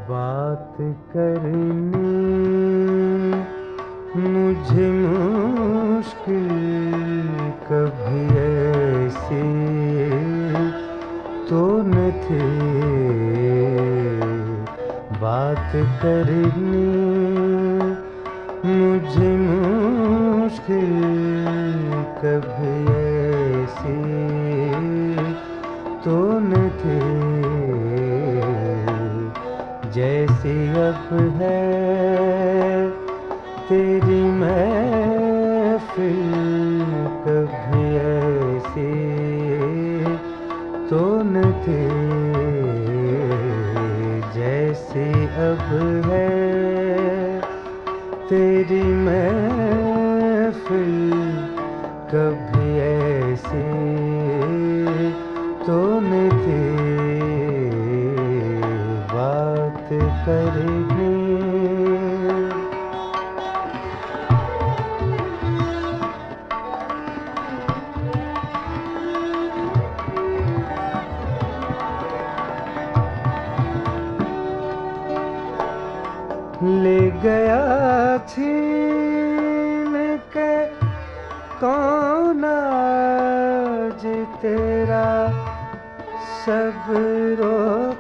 बात करनी मुझे मुश्किल कभी ऐसी तो न थी। बात करनी मुझे मुश्किल कभी ऐसी तो न थी। जैसी अब है तेरी महफिल कभी ऐसी तो न थी। जैसी अब है तेरी महफिल कभी ऐसी तो न थी। बात करनी ले गया छीन के कौन आज तेरा सब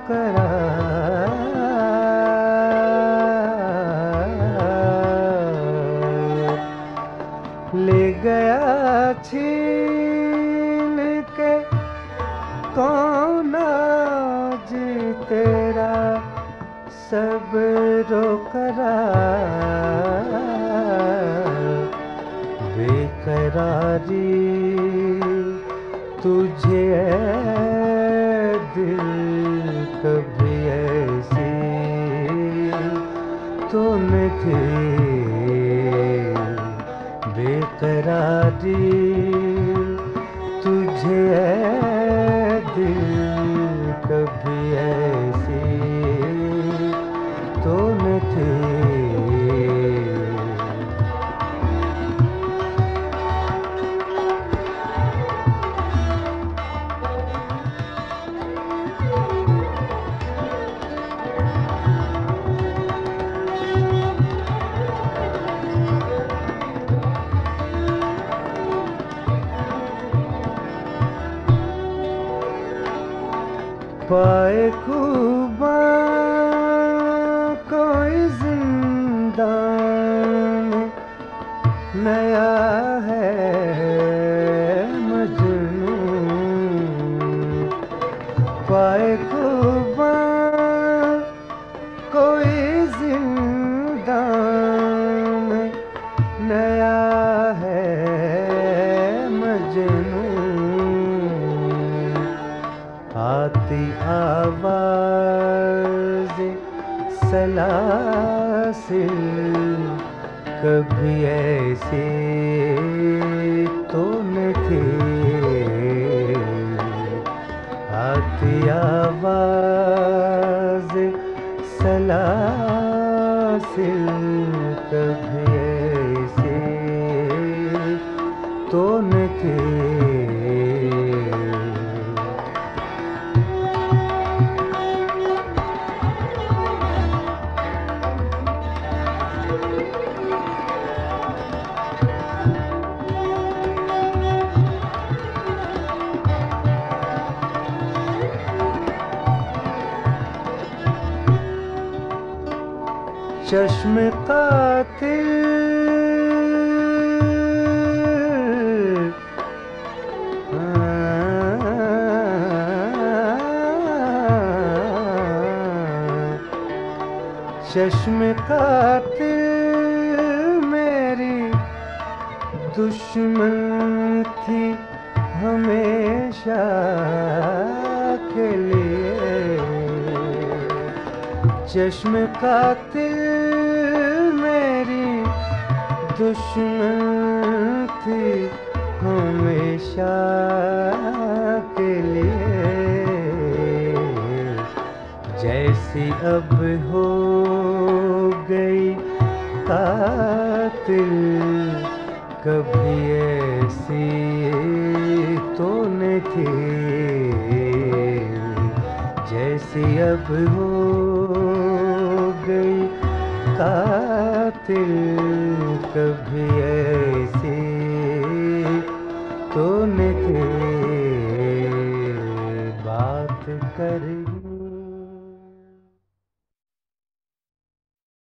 करार। ले गया छीन के कौन आज तेरा सब करार। बेकरारी तुझे दिल कभी ऐसी तो न थी। बेकरारी तुझे दिल कभी ऐसी तो न थी। पाए खूबा कोई जिंदा नया है मजनू। पाए खूबा कोई जिंदा नया है मजनू। आती आवाज़ सलासिल कभी ऐसी तो न थी। आती आवाज़ सलासिल कभी ऐसी तो न थी। चश्म कातिल चश्म कातिल मेरी दुश्मन थी हमेशा के लिए। चश्म कातिल मेरी दुश्मन थी हमेशा के लिए। जैसी अब हो गई कातिल कभी ऐसी तो न थी। जैसी अब हो कातिल कभी ऐसी तूने थे बात करनी।